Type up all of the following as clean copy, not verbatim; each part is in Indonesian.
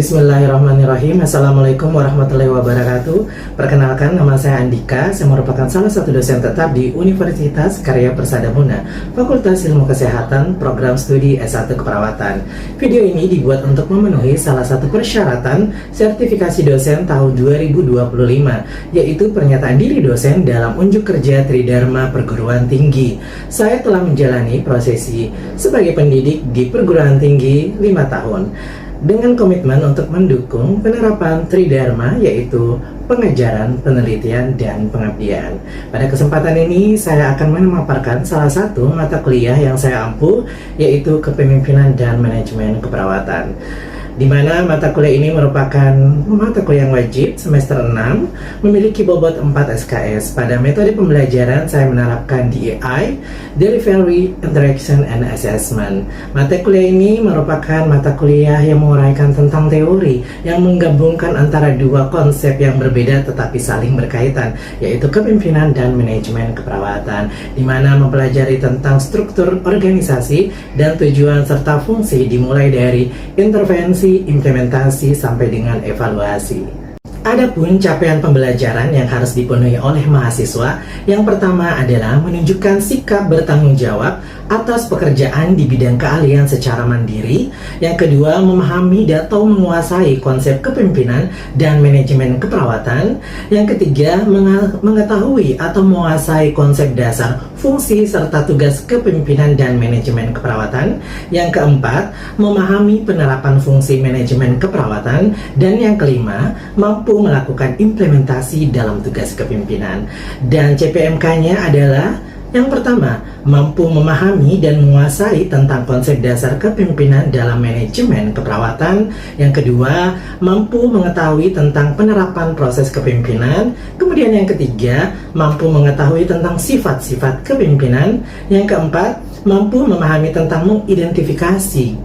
Bismillahirrahmanirrahim. Assalamualaikum warahmatullahi wabarakatuh. Perkenalkan, nama saya Andika. Saya merupakan salah satu dosen tetap di Universitas Karya Persada Muna, Fakultas Ilmu Kesehatan, Program Studi S1 Keperawatan. Video ini dibuat untuk memenuhi salah satu persyaratan sertifikasi dosen tahun 2025, yaitu pernyataan diri dosen dalam unjuk kerja Tridharma Perguruan Tinggi. Saya telah menjalani prosesi sebagai pendidik di perguruan tinggi 5 tahun. Dengan komitmen untuk mendukung penerapan Tridharma, yaitu pengajaran, penelitian, dan pengabdian. Pada kesempatan ini, saya akan memaparkan salah satu mata kuliah yang saya ampu, yaitu Kepemimpinan dan Manajemen Keperawatan, di mana mata kuliah ini merupakan mata kuliah yang wajib semester 6, memiliki bobot 4 SKS. Pada metode pembelajaran saya menerapkan DEI, Delivery, Interaction, and Assessment. Mata kuliah ini merupakan mata kuliah yang menguraikan tentang teori yang menggabungkan antara dua konsep yang berbeda tetapi saling berkaitan, yaitu kepemimpinan dan manajemen keperawatan, di mana mempelajari tentang struktur organisasi dan tujuan serta fungsi, dimulai dari intervensi, implementasi, sampai dengan evaluasi. Adapun capaian pembelajaran yang harus dipenuhi oleh mahasiswa, yang pertama adalah menunjukkan sikap bertanggung jawab atas pekerjaan di bidang keahlian secara mandiri. Yang kedua, memahami atau menguasai konsep kepemimpinan dan manajemen keperawatan. Yang ketiga, mengetahui atau menguasai konsep dasar fungsi serta tugas kepemimpinan dan manajemen keperawatan. Yang keempat, memahami penerapan fungsi manajemen keperawatan. Dan yang kelima, mampu melakukan implementasi dalam tugas kepemimpinan. Dan CPMK-nya adalah yang pertama, mampu memahami dan menguasai tentang konsep dasar kepemimpinan dalam manajemen keperawatan. Yang kedua, mampu mengetahui tentang penerapan proses kepemimpinan. Kemudian yang ketiga, mampu mengetahui tentang sifat-sifat kepemimpinan. Yang keempat, mampu memahami tentang mengidentifikasi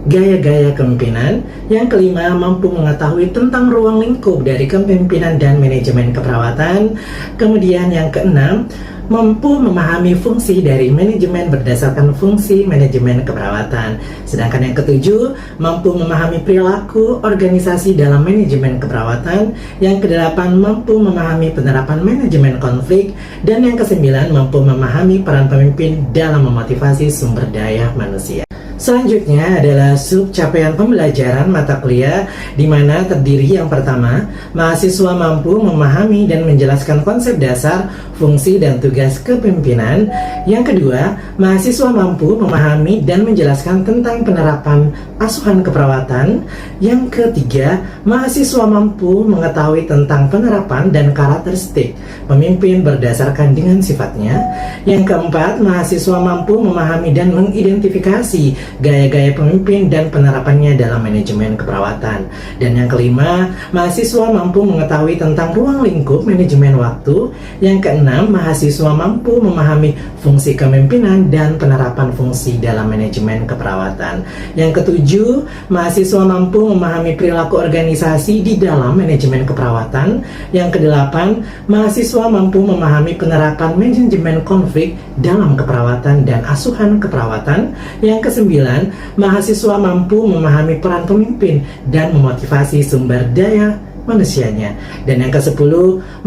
gaya-gaya kepemimpinan. Yang kelima, mampu mengetahui tentang ruang lingkup dari kepemimpinan dan manajemen keperawatan. Kemudian yang keenam, mampu memahami fungsi dari manajemen berdasarkan fungsi manajemen keperawatan. Sedangkan yang ketujuh, mampu memahami perilaku organisasi dalam manajemen keperawatan. Yang kedelapan, mampu memahami penerapan manajemen konflik. Dan yang kesembilan, mampu memahami peran pemimpin dalam memotivasi sumber daya manusia. Selanjutnya adalah sub capaian pembelajaran mata kuliah, di mana terdiri yang pertama, mahasiswa mampu memahami dan menjelaskan konsep dasar, fungsi, dan tugas kepemimpinan. Yang kedua, mahasiswa mampu memahami dan menjelaskan tentang penerapan asuhan keperawatan. Yang ketiga, mahasiswa mampu mengetahui tentang penerapan dan karakteristik pemimpin berdasarkan dengan sifatnya. Yang keempat, mahasiswa mampu memahami dan mengidentifikasi gaya-gaya pemimpin dan penerapannya dalam manajemen keperawatan. Dan yang kelima, mahasiswa mampu mengetahui tentang ruang lingkup manajemen waktu. Yang keenam, mahasiswa mampu memahami fungsi kepemimpinan dan penerapan fungsi dalam manajemen keperawatan. Yang ketujuh, mahasiswa mampu memahami perilaku organisasi di dalam manajemen keperawatan. Yang kedelapan, mahasiswa mampu memahami penerapan manajemen konflik dalam keperawatan dan asuhan keperawatan. Yang kesembilan, mahasiswa mampu memahami peran pemimpin dan memotivasi sumber daya manusianya. Dan yang ke-10,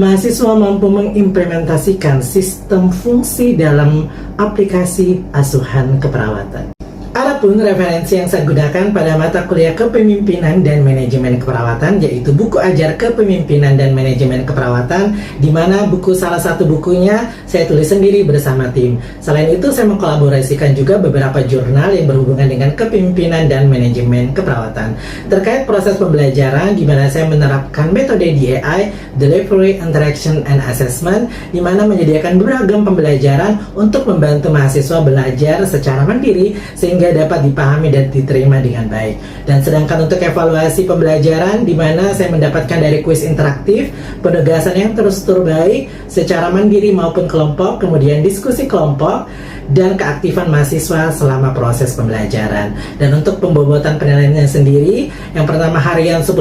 mahasiswa mampu mengimplementasikan sistem fungsi dalam aplikasi asuhan keperawatan. Adapun referensi yang saya gunakan pada mata kuliah Kepemimpinan dan Manajemen Keperawatan, yaitu buku ajar Kepemimpinan dan Manajemen Keperawatan, di mana buku salah satu bukunya saya tulis sendiri bersama tim. Selain itu, saya mengkolaborasikan juga beberapa jurnal yang berhubungan dengan kepemimpinan dan manajemen keperawatan. Terkait proses pembelajaran, di mana saya menerapkan metode DEI, Delivery, Interaction, and Assessment, di mana menyediakan beragam pembelajaran untuk membantu mahasiswa belajar secara mandiri sehingga dapat dipahami dan diterima dengan baik. Dan sedangkan untuk evaluasi pembelajaran, di mana saya mendapatkan dari kuis interaktif, penugasan yang terus terbaik secara mandiri maupun kelompok, kemudian diskusi kelompok, dan keaktifan mahasiswa selama proses pembelajaran. Dan untuk pembobotan penilaiannya sendiri, yang pertama harian 10%,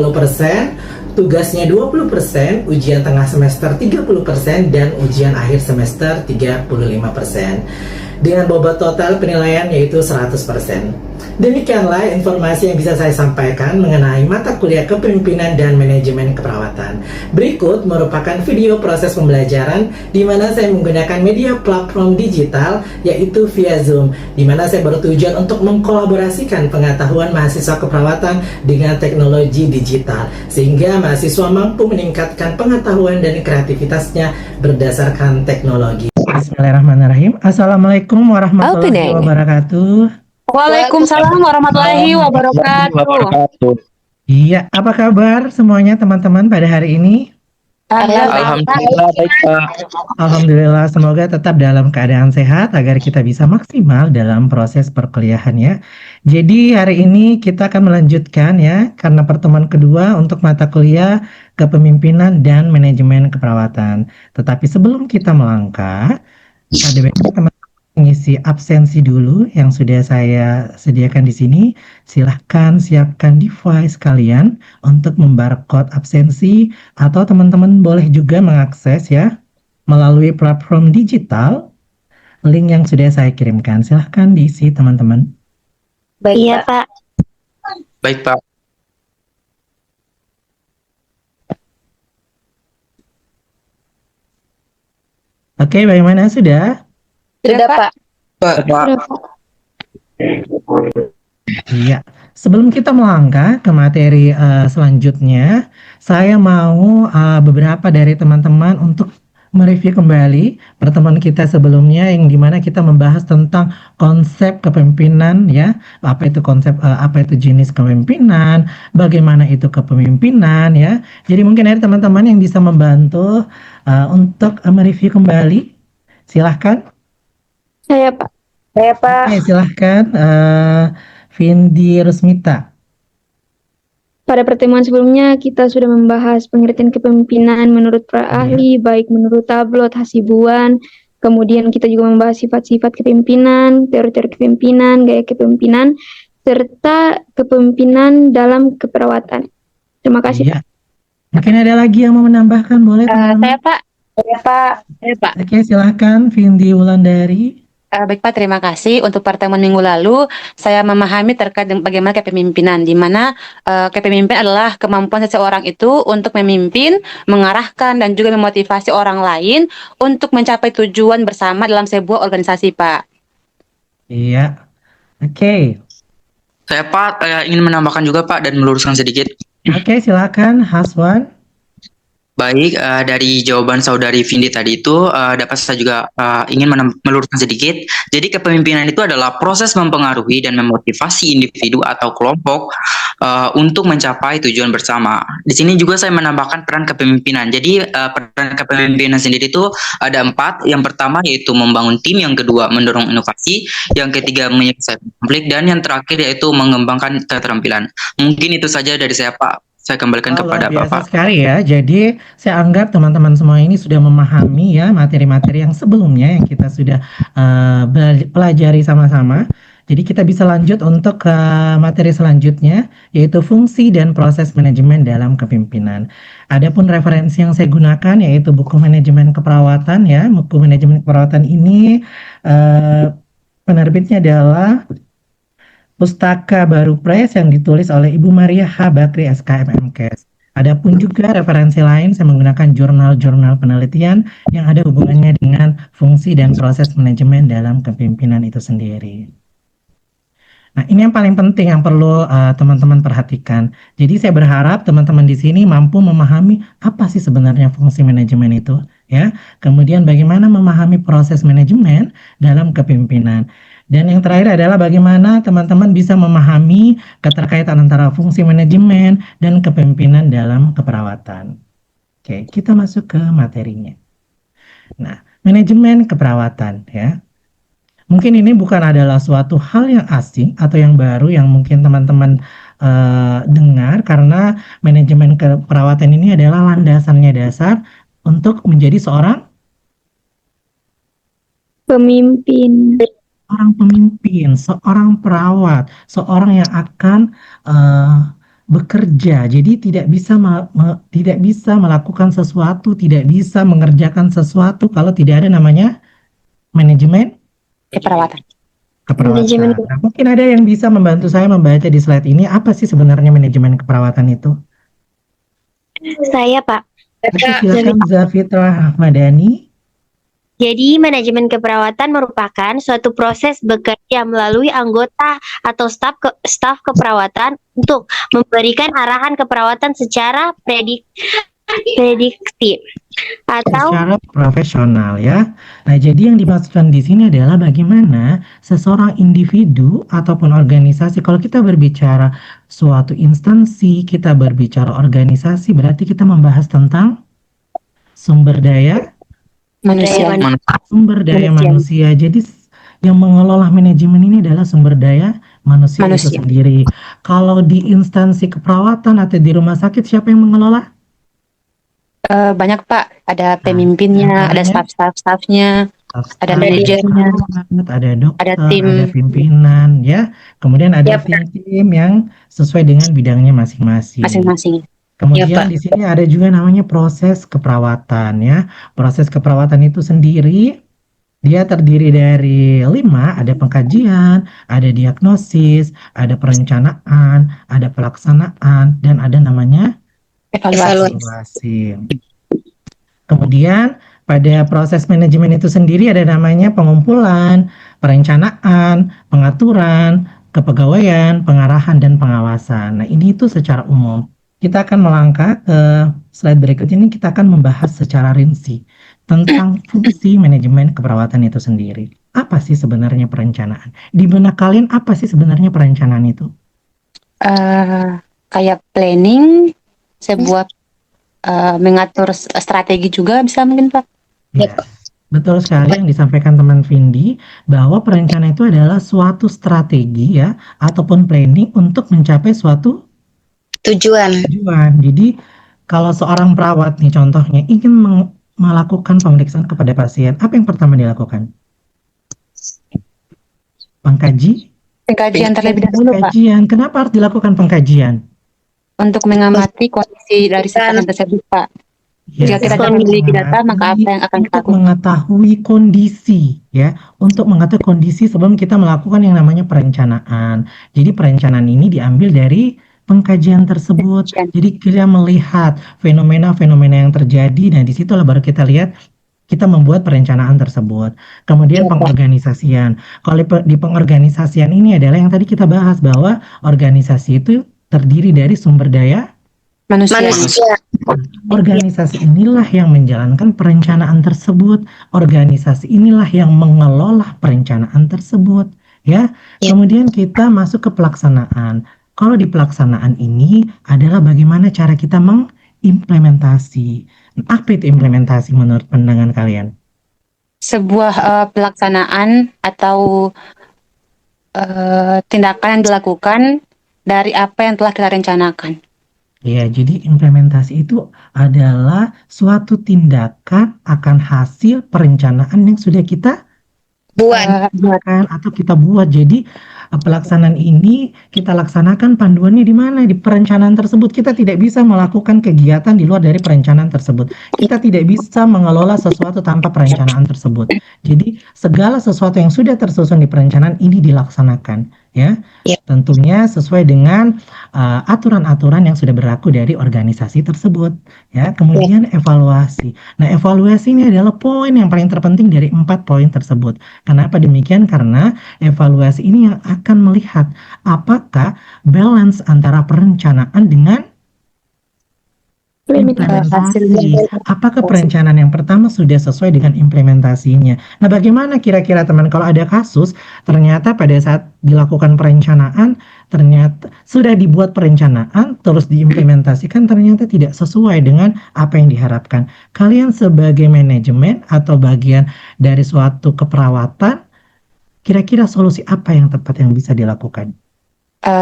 Tugasnya 20%, ujian tengah semester 30%, dan ujian akhir semester 35%. Dengan bobot total penilaian yaitu 100%. Demikianlah informasi yang bisa saya sampaikan mengenai mata kuliah kepemimpinan dan manajemen keperawatan. Berikut merupakan video proses pembelajaran di mana saya menggunakan media platform digital yaitu via Zoom, di mana saya bertujuan untuk mengkolaborasikan pengetahuan mahasiswa keperawatan dengan teknologi digital sehingga mahasiswa mampu meningkatkan pengetahuan dan kreativitasnya berdasarkan teknologi. Bismillahirrahmanirrahim. Assalamualaikum warahmatullahi wabarakatuh. Waalaikumsalam warahmatullahi wabarakatuh. Iya, apa kabar semuanya teman-teman pada hari ini? Alhamdulillah baik, Pak. Alhamdulillah, semoga tetap dalam keadaan sehat agar kita bisa maksimal dalam proses perkuliahan ya. Jadi hari ini kita akan melanjutkan ya, karena pertemuan kedua untuk mata kuliah kepemimpinan dan manajemen keperawatan. Tetapi sebelum kita melangkah, ada baiknya teman mengisi absensi dulu yang sudah saya sediakan di sini. Silahkan siapkan device kalian untuk membarcode absensi atau teman-teman boleh juga mengakses ya melalui platform digital link yang sudah saya kirimkan. Silahkan diisi teman-teman. Baik, Iya, Pak. Baik, Pak. Oke, bagaimana sudah? Sudah, Pak. Pak. Iya, sebelum kita melangkah ke materi selanjutnya, saya mau beberapa dari teman-teman untuk mereview kembali pertemuan kita sebelumnya yang dimana kita membahas tentang konsep kepemimpinan ya, apa itu konsep, apa itu jenis kepemimpinan, bagaimana itu kepemimpinan ya. Jadi mungkin ada teman-teman yang bisa membantu untuk mereview kembali. Silahkan. Saya, Pak. Oke, silahkan. Vindi Rusmita. Pada pertemuan sebelumnya kita sudah membahas pengertian kepemimpinan menurut para ahli, baik menurut Tablot, Hasibuan. Kemudian kita juga membahas sifat-sifat kepemimpinan, teori-teori kepemimpinan, gaya kepemimpinan, serta kepemimpinan dalam keperawatan. Terima kasih. Iya. Mungkin ada lagi yang mau menambahkan, boleh teman-teman? Saya, Pak. Oke, silahkan Vindi Wulandari. Baik Pak, terima kasih. Untuk pertemuan minggu lalu, saya memahami terkait dengan bagaimana kepemimpinan, di mana kepemimpinan adalah kemampuan seseorang itu untuk memimpin, mengarahkan, dan juga memotivasi orang lain untuk mencapai tujuan bersama dalam sebuah organisasi, Pak. Iya. Oke. Saya, Pak, ingin menambahkan juga, Pak, dan meluruskan sedikit. Oke, silakan Haswan. Baik, dari jawaban saudari Vindi tadi itu dapat saya juga ingin meluruskan sedikit. Jadi kepemimpinan itu adalah proses mempengaruhi dan memotivasi individu atau kelompok untuk mencapai tujuan bersama. Di sini juga saya menambahkan peran kepemimpinan. Jadi peran kepemimpinan sendiri itu ada 4. Yang pertama yaitu membangun tim, yang kedua mendorong inovasi, yang ketiga menyelesaikan konflik, dan yang terakhir yaitu mengembangkan keterampilan. Mungkin itu saja dari saya, Pak. Saya kembalikan kepada Luar biasa Bapak. sekali ya. Jadi saya anggap teman-teman semua ini sudah memahami ya materi-materi yang sebelumnya yang kita sudah pelajari sama-sama. Jadi kita bisa lanjut untuk ke materi selanjutnya yaitu fungsi dan proses manajemen dalam kepemimpinan. Adapun referensi yang saya gunakan yaitu buku manajemen keperawatan ya. Buku manajemen keperawatan ini penerbitnya adalah Pustaka Baru Press yang ditulis oleh Ibu Maria H. Bakri SKM MKes. Adapun juga referensi lain saya menggunakan jurnal-jurnal penelitian yang ada hubungannya dengan fungsi dan proses manajemen dalam kepemimpinan itu sendiri. Nah, ini yang paling penting yang perlu teman-teman perhatikan. Jadi saya berharap teman-teman di sini mampu memahami apa sih sebenarnya fungsi manajemen itu, ya. Kemudian bagaimana memahami proses manajemen dalam kepemimpinan. Dan yang terakhir adalah bagaimana teman-teman bisa memahami keterkaitan antara fungsi manajemen dan kepemimpinan dalam keperawatan. Oke, kita masuk ke materinya. Nah, manajemen keperawatan ya. Mungkin ini bukan adalah suatu hal yang asing atau yang baru yang mungkin teman-teman dengar karena manajemen keperawatan ini adalah landasannya dasar untuk menjadi seorang Pemimpin. seorang pemimpin, seorang perawat, seorang yang akan bekerja. Jadi tidak bisa tidak bisa melakukan sesuatu, tidak bisa mengerjakan sesuatu kalau tidak ada namanya manajemen Keperawatan. Manajemen keperawatan. Nah, mungkin ada yang bisa membantu saya membaca di slide ini apa sih sebenarnya manajemen keperawatan itu? Saya, Pak. Oke, silakan Zafitra Ahmadani. Jadi, manajemen keperawatan merupakan suatu proses bekerja melalui anggota atau staf keperawatan untuk memberikan arahan keperawatan secara prediksi atau Secara profesional ya. Nah, jadi yang dimaksudkan di sini adalah bagaimana seseorang individu ataupun organisasi. Kalau kita berbicara suatu instansi, kita berbicara organisasi, berarti kita membahas tentang sumber daya Manusia. sumber daya manusia. Jadi yang mengelola manajemen ini adalah sumber daya manusia itu Manusia. sendiri. Kalau di instansi keperawatan atau di rumah sakit, siapa yang mengelola? Banyak Pak, ada pemimpinnya, ada staff-staffnya, ada manajernya, ada dokter, ada tim. ada pimpinan, ya. Kemudian ada tim yang sesuai dengan bidangnya masing-masing. masing-masing. Kemudian di sini ada juga namanya proses keperawatan, ya. Proses keperawatan itu sendiri dia terdiri dari 5, ada pengkajian, ada diagnosis, ada perencanaan, ada pelaksanaan, dan ada namanya evaluasi. Kemudian pada proses manajemen itu sendiri ada namanya pengumpulan, perencanaan, pengaturan, kepegawaian, pengarahan, dan pengawasan. Nah, ini itu secara umum. Kita akan melangkah ke slide berikut ini, kita akan membahas secara rinci tentang fungsi manajemen keperawatan itu sendiri. Apa sih sebenarnya perencanaan? Di benak kalian apa sih sebenarnya perencanaan itu? Kayak planning, sebuah mengatur strategi juga bisa mungkin Pak. Ya, betul sekali yang disampaikan teman Vindi, bahwa perencanaan itu adalah suatu strategi ya, ataupun planning untuk mencapai suatu tujuan. Jadi kalau seorang perawat nih contohnya ingin melakukan pemeriksaan kepada pasien, apa yang pertama dilakukan? Pengkajian terlebih dahulu Pak, Pengkajian. Kenapa harus dilakukan pengkajian? untuk mengamati kondisi dari pasien tersebut Pak. Ya, Jika kita tidak memiliki data, maka apa yang akan kita untuk lakukan? mengetahui kondisi ya, untuk mengetahui kondisi sebelum kita melakukan yang namanya perencanaan. Jadi perencanaan ini diambil dari pengkajian tersebut. Jadi kita melihat fenomena-fenomena yang terjadi, dan disitulah baru kita lihat kita membuat perencanaan tersebut. Kemudian pengorganisasian. Kalau di pengorganisasian ini adalah yang tadi kita bahas, bahwa organisasi itu terdiri dari sumber daya Manusia. Organisasi inilah yang menjalankan perencanaan tersebut. Organisasi inilah yang mengelola perencanaan tersebut, ya. Kemudian kita masuk ke pelaksanaan. Kalau di pelaksanaan ini adalah bagaimana cara kita mengimplementasi. Apa itu implementasi menurut pandangan kalian? Sebuah pelaksanaan atau tindakan yang dilakukan dari apa yang telah kita rencanakan. Ya, jadi implementasi itu adalah suatu tindakan akan hasil perencanaan yang sudah kita buat atau kita buat. Jadi pelaksanaan ini kita laksanakan, panduannya di mana? Di perencanaan tersebut. Kita tidak bisa melakukan kegiatan di luar dari perencanaan tersebut. Kita tidak bisa mengelola sesuatu tanpa perencanaan tersebut. Jadi segala sesuatu yang sudah tersusun di perencanaan ini dilaksanakan, ya. Tentunya sesuai dengan aturan-aturan yang sudah berlaku dari organisasi tersebut, ya. Kemudian evaluasi. Nah, evaluasi ini adalah poin yang paling terpenting dari 4 poin tersebut. Kenapa demikian? Karena evaluasi ini yang akan melihat apakah balance antara perencanaan dengan implementasi. Apakah perencanaan yang pertama sudah sesuai dengan implementasinya? Nah, bagaimana kira-kira teman kalau ada kasus ternyata pada saat dilakukan perencanaan ternyata sudah dibuat perencanaan terus diimplementasikan ternyata tidak sesuai dengan apa yang diharapkan. Kalian sebagai manajemen atau bagian dari suatu keperawatan, kira-kira solusi apa yang tepat yang bisa dilakukan?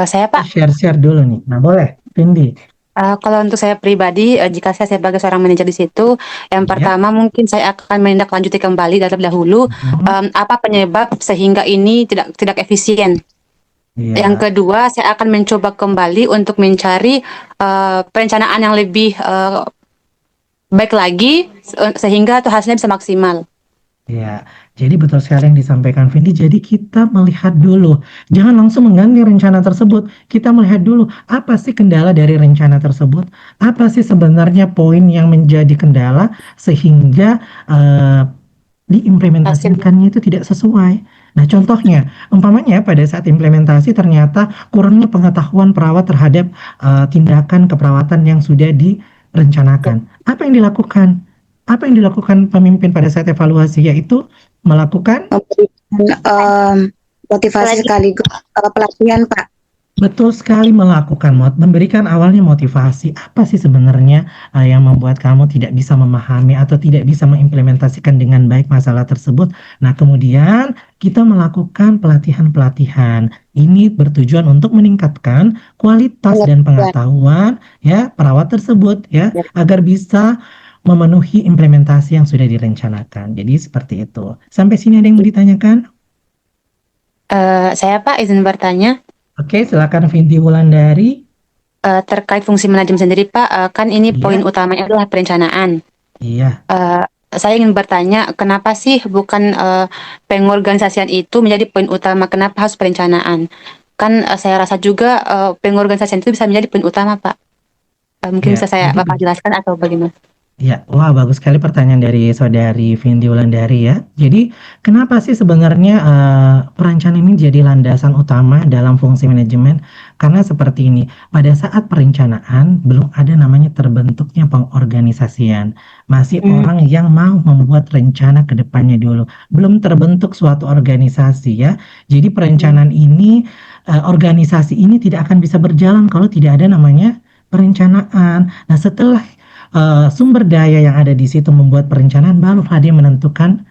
Saya Pak, Share dulu nih. Nah, boleh, Vindi. kalau untuk saya pribadi, jika saya sebagai seorang manajer di situ, yang pertama mungkin saya akan menindaklanjuti kembali terlebih dahulu apa penyebab sehingga ini tidak efisien. Iya. Yang kedua, saya akan mencoba kembali untuk mencari perencanaan yang lebih baik lagi sehingga tuh hasilnya bisa maksimal. Ya, jadi betul sekali yang disampaikan Vindi. Jadi kita melihat dulu, jangan langsung mengganti rencana tersebut. Kita melihat dulu apa sih kendala dari rencana tersebut, apa sih sebenarnya poin yang menjadi kendala sehingga diimplementasikannya itu tidak sesuai. Nah, contohnya, umpamanya pada saat implementasi ternyata kurangnya pengetahuan perawat terhadap tindakan keperawatan yang sudah direncanakan. Apa yang dilakukan? Apa yang dilakukan pemimpin pada saat evaluasi, yaitu melakukan Memberikan motivasi sekaligus pelatihan, Pak. betul sekali, melakukan memberikan awalnya motivasi. Apa sih sebenarnya yang membuat kamu tidak bisa memahami atau tidak bisa mengimplementasikan dengan baik masalah tersebut? Nah, kemudian kita melakukan pelatihan-pelatihan. Ini bertujuan untuk meningkatkan kualitas dan pengetahuan ya perawat tersebut ya, agar bisa memenuhi implementasi yang sudah direncanakan. Jadi seperti itu. Sampai sini ada yang mau ditanyakan? Saya Pak izin bertanya Oke, silakan Vindi Wulandari. terkait fungsi manajemen sendiri Pak, kan ini Iya. poin utamanya adalah perencanaan. Iya. Saya ingin bertanya, kenapa sih bukan pengorganisasian itu menjadi poin utama? Kenapa harus perencanaan? Kan saya rasa juga pengorganisasian itu bisa menjadi poin utama, Pak. Mungkin Ya, bisa saya jadi Bapak jelaskan atau bagaimana? Ya, wah bagus sekali pertanyaan dari saudari Vindi Wulandari ya. Jadi, kenapa sih sebenarnya perencanaan ini jadi landasan utama dalam fungsi manajemen? Karena seperti ini, pada saat perencanaan belum ada namanya terbentuknya pengorganisasian. Masih orang yang mau membuat rencana ke depannya dulu. Belum terbentuk suatu organisasi ya. Jadi perencanaan ini, organisasi ini tidak akan bisa berjalan kalau tidak ada namanya perencanaan. Nah, setelah sumber daya yang ada di situ membuat perencanaan, barulah dia menentukan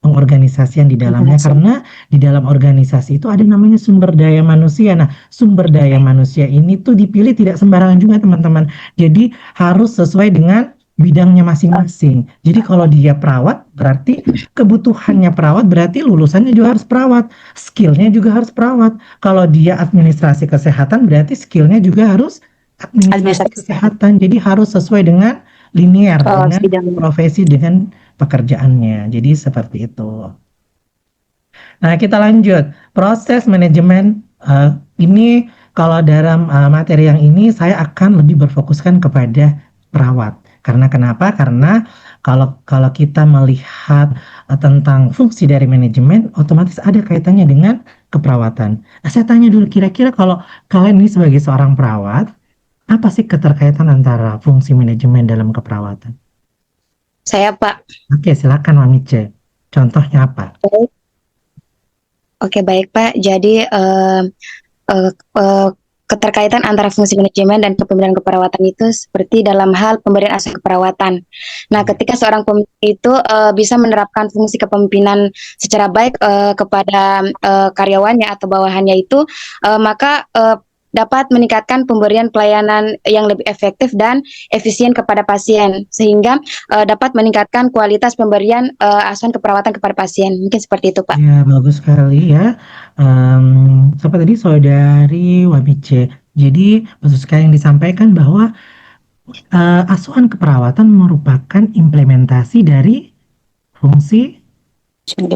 pengorganisasian di dalamnya. Karena di dalam organisasi itu ada namanya sumber daya manusia. Nah, sumber daya manusia ini tuh dipilih tidak sembarangan juga teman-teman. Jadi harus sesuai dengan bidangnya masing-masing. Jadi kalau dia perawat, berarti kebutuhannya perawat, berarti lulusannya juga harus perawat, skillnya juga harus perawat. Kalau dia administrasi kesehatan, berarti skillnya juga harus administrasi kesehatan. Jadi harus sesuai dengan linear dengan bidang. profesi, dengan pekerjaannya. Jadi seperti itu. Nah, kita lanjut. Proses manajemen ini, kalau dalam materi yang ini saya akan lebih berfokuskan kepada perawat. Karena kenapa? Karena kalau kita melihat tentang fungsi dari manajemen, otomatis ada kaitannya dengan keperawatan. Nah, saya tanya dulu, kira-kira kalau kalian ini sebagai seorang perawat, apa sih keterkaitan antara fungsi manajemen dalam keperawatan? Saya, Pak. Oke, silakan Mamice. Contohnya apa? Oke, baik, Pak. Jadi keterkaitan antara fungsi manajemen dan kepemimpinan keperawatan itu seperti dalam hal pemberian asuhan keperawatan. Nah, ketika seorang pemimpin itu bisa menerapkan fungsi kepemimpinan secara baik kepada karyawannya atau bawahannya itu, maka dapat meningkatkan pemberian pelayanan yang lebih efektif dan efisien kepada pasien, sehingga dapat meningkatkan kualitas pemberian asuhan keperawatan kepada pasien. Mungkin seperti itu, Pak. Ya, bagus sekali ya. Seperti tadi saudari Wamice. Jadi, betul sekali yang disampaikan bahwa asuhan keperawatan merupakan implementasi dari fungsi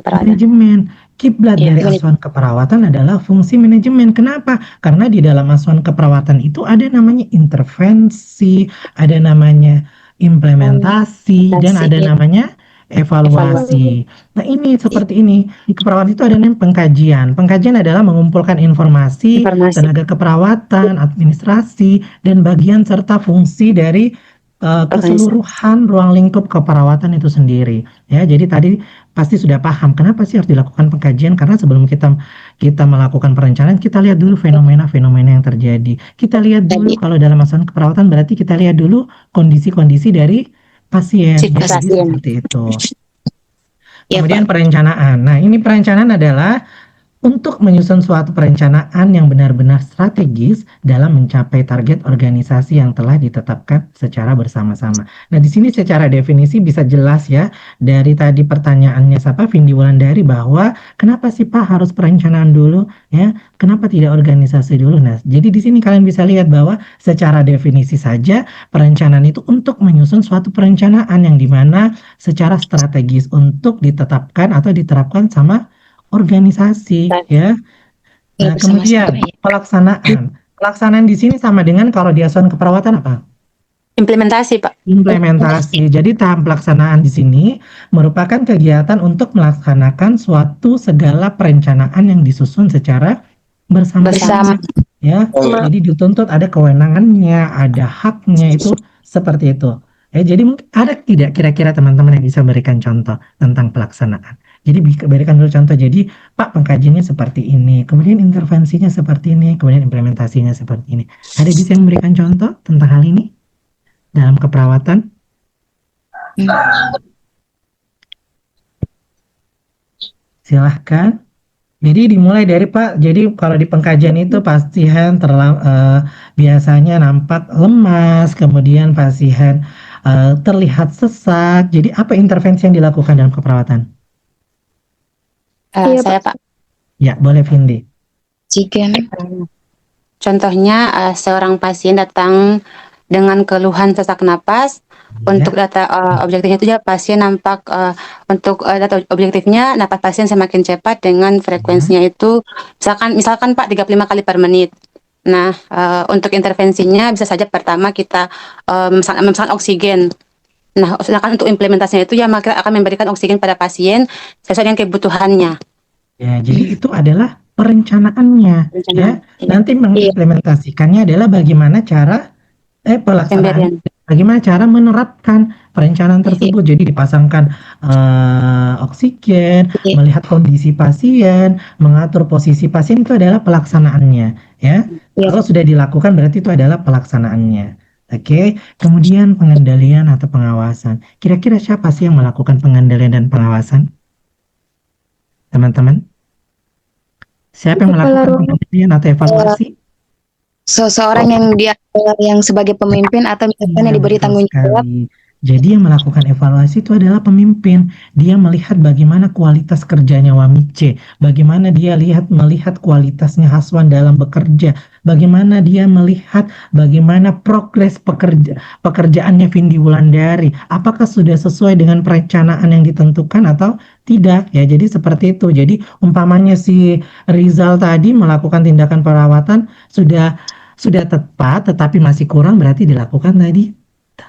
manajemen. Kiblat dari asuhan keperawatan adalah fungsi manajemen. Kenapa? Karena di dalam asuhan keperawatan itu ada namanya intervensi, ada namanya implementasi, dan ada namanya evaluasi. Nah, ini seperti ini. Di keperawatan itu ada namanya pengkajian. Pengkajian adalah mengumpulkan informasi, tenaga keperawatan, administrasi, dan bagian serta fungsi dari keseluruhan ruang lingkup keperawatan itu sendiri. Ya, jadi tadi pasti sudah paham kenapa sih harus dilakukan pengkajian, karena sebelum kita melakukan perencanaan, kita lihat dulu fenomena-fenomena yang terjadi. Kita lihat dulu kalau dalam asuhan keperawatan, berarti kita lihat dulu kondisi-kondisi dari pasien. Jadi seperti itu. Kemudian perencanaan. Nah, ini perencanaan adalah untuk menyusun suatu perencanaan yang benar-benar strategis dalam mencapai target organisasi yang telah ditetapkan secara bersama-sama. Nah, di sini secara definisi bisa jelas ya dari tadi pertanyaannya siapa Vindi Wulandari bahwa kenapa sih Pak harus perencanaan dulu ya? Kenapa tidak organisasi dulu? Nah, jadi di sini kalian bisa lihat bahwa secara definisi saja perencanaan itu untuk menyusun suatu perencanaan yang dimana secara strategis untuk ditetapkan atau diterapkan sama organisasi ya. Nah, kemudian pelaksanaan di sini sama dengan kalau di asuhan keperawatan apa? Implementasi, Pak. Implementasi. Jadi tahap pelaksanaan di sini merupakan kegiatan untuk melaksanakan suatu segala perencanaan yang disusun secara bersama-sama ya. Jadi dituntut ada kewenangannya, ada haknya itu seperti itu. Jadi mungkin ada tidak kira-kira teman-teman yang bisa berikan contoh tentang pelaksanaan? Jadi berikan dulu contoh. Jadi Pak pengkajiannya seperti ini, kemudian intervensinya seperti ini, kemudian implementasinya seperti ini. Ada bisa yang memberikan contoh tentang hal ini dalam keperawatan? Silahkan. Jadi dimulai dari Pak. Jadi kalau di pengkajian itu pasien biasanya nampak lemas, kemudian pasien terlihat sesak. Jadi apa intervensi yang dilakukan dalam keperawatan? Iya, Saya, Pak. Ya, boleh Vindi. Jika Contohnya seorang pasien datang dengan keluhan sesak napas. Untuk data objektifnya itu ya pasien nampak untuk data objektifnya napas pasien semakin cepat dengan frekuensinya itu misalkan Pak 35 kali per menit. Nah, untuk intervensinya bisa saja pertama kita memasang oksigen. Nah, sedangkan untuk implementasinya itu ya maka akan memberikan oksigen pada pasien sesuai dengan kebutuhannya. Ya, jadi itu adalah perencanaannya ya. Nanti mengimplementasikannya adalah bagaimana cara pelaksanaan, bagaimana cara menerapkan perencanaan tersebut. Jadi dipasangkan oksigen, melihat kondisi pasien, mengatur posisi pasien, itu adalah pelaksanaannya ya. Kalau sudah dilakukan berarti itu adalah pelaksanaannya. Oke, kemudian pengendalian atau pengawasan. Kira-kira siapa sih yang melakukan pengendalian dan pengawasan? Teman-teman? Siapa yang melakukan pengendalian atau evaluasi? seseorang yang sebagai pemimpin atau misalkan yang diberi tanggung jawab. Jadi yang melakukan evaluasi itu adalah pemimpin. Dia melihat bagaimana kualitas kerjanya Wamice, bagaimana dia melihat kualitasnya Haswan dalam bekerja, bagaimana dia melihat bagaimana progres pekerjaannya Vindi Wulandari, apakah sudah sesuai dengan perencanaan yang ditentukan atau tidak ya. Jadi seperti itu. Jadi umpamanya si Rizal tadi melakukan tindakan perawatan sudah tepat tetapi masih kurang, berarti dilakukan tadi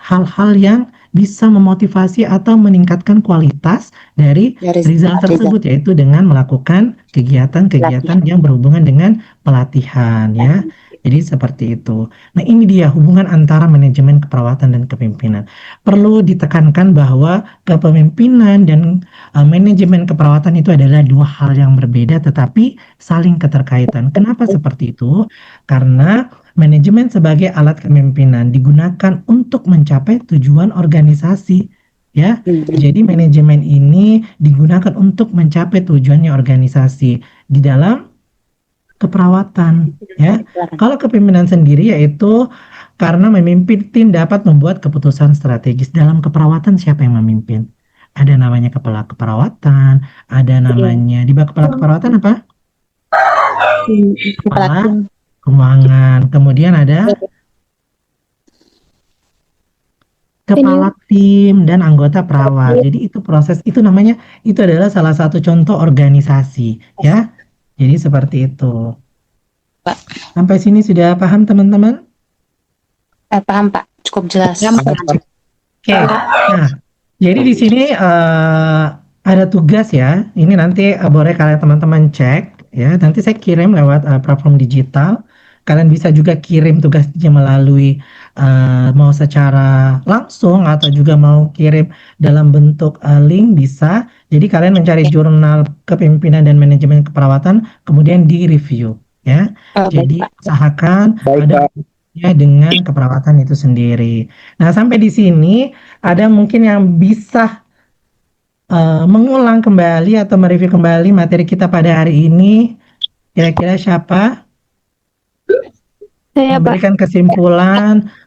hal-hal yang bisa memotivasi atau meningkatkan kualitas dari Rizal tersebut, yaitu dengan melakukan kegiatan-kegiatan yang berhubungan dengan pelatihan ya. Jadi seperti itu. Nah, ini dia hubungan antara manajemen keperawatan dan kepemimpinan. Perlu ditekankan bahwa kepemimpinan dan manajemen keperawatan itu adalah dua hal yang berbeda tetapi saling keterkaitan. Kenapa seperti itu? Karena manajemen sebagai alat kepemimpinan digunakan untuk mencapai tujuan organisasi ya. Jadi manajemen ini digunakan untuk mencapai tujuannya organisasi di dalam keperawatan ya. Kalau kepemimpinan sendiri yaitu karena memimpin tim dapat membuat keputusan strategis. Dalam keperawatan siapa yang memimpin? Ada namanya kepala keperawatan, ada namanya di bawah kepala keperawatan apa? Kepala keuangan. Kemudian ada kepala tim dan anggota perawat. Jadi itu proses, itu namanya, itu adalah salah satu contoh organisasi ya. Jadi seperti itu. Pak. Sampai sini sudah paham teman-teman? Paham Pak, cukup jelas. Oke. Nah, jadi di sini ada tugas ya. Ini nanti boleh kalian teman-teman cek ya. Nanti saya kirim lewat platform digital. Kalian bisa juga kirim tugasnya melalui mau secara langsung atau juga mau kirim dalam bentuk link bisa. Jadi kalian mencari jurnal kepemimpinan dan manajemen keperawatan, kemudian di review ya. Jadi usahakan ada dengan keperawatan itu sendiri. Nah, sampai di sini ada mungkin yang bisa mengulang kembali atau mereview kembali materi kita pada hari ini. Kira-kira siapa? Saya, Pak.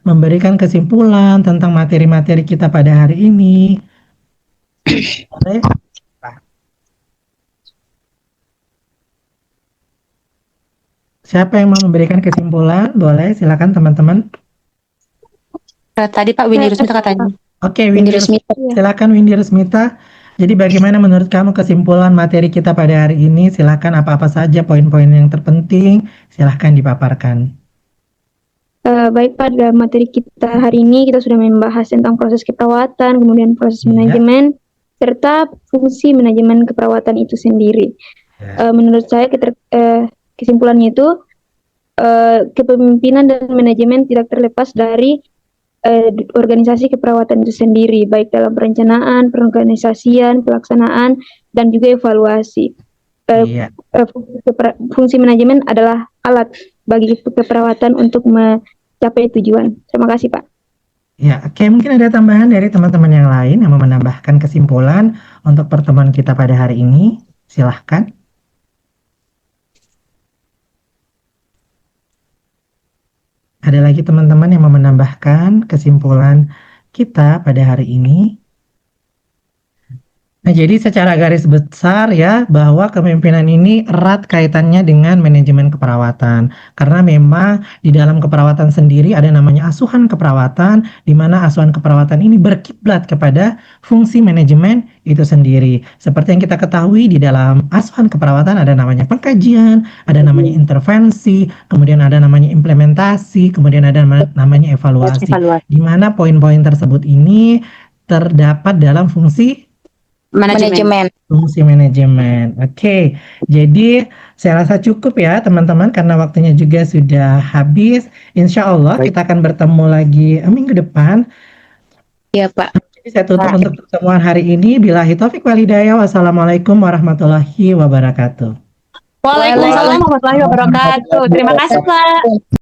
Memberikan kesimpulan tentang materi-materi kita pada hari ini. Boleh? Siapa yang mau memberikan kesimpulan? Boleh, silakan teman-teman. Tadi Pak Windy Rusmita katanya. Oke, Windy Rusmita. silakan Windy Rusmita. Jadi bagaimana menurut kamu kesimpulan materi kita pada hari ini? Silakan apa-apa saja poin-poin yang terpenting, silakan dipaparkan. Baik, pada materi kita hari ini kita sudah membahas tentang proses keperawatan, kemudian proses Iya. manajemen, serta fungsi manajemen keperawatan itu sendiri. Ya. Menurut saya kesimpulannya itu kepemimpinan dan manajemen tidak terlepas dari organisasi keperawatan itu sendiri, baik dalam perencanaan, pengorganisasian, pelaksanaan, dan juga evaluasi. Iya. Fungsi manajemen adalah alat bagi keperawatan untuk mencapai tujuan. Terima kasih, Pak. Ya, oke, mungkin ada tambahan dari teman-teman yang lain yang mau menambahkan kesimpulan untuk pertemuan kita pada hari ini. Silahkan. Ada lagi teman-teman yang mau menambahkan kesimpulan kita pada hari ini? Nah, jadi secara garis besar ya, bahwa kepemimpinan ini erat kaitannya dengan manajemen keperawatan. Karena memang di dalam keperawatan sendiri ada namanya asuhan keperawatan, di mana asuhan keperawatan ini berkiblat kepada fungsi manajemen itu sendiri. Seperti yang kita ketahui, di dalam asuhan keperawatan ada namanya pengkajian, ada namanya intervensi, kemudian ada namanya implementasi, kemudian ada namanya evaluasi. Di mana poin-poin tersebut ini terdapat dalam fungsi Manajemen. fungsi manajemen. Oke, jadi saya rasa cukup ya teman-teman, karena waktunya juga sudah habis. Insya Allah kita akan bertemu lagi minggu depan. Iya, Pak. Jadi saya tutup untuk pertemuan hari ini. Billahi taufik wal hidayah. Wassalamualaikum warahmatullahi wabarakatuh. Waalaikumsalam warahmatullahi wabarakatuh. Terima kasih Pak.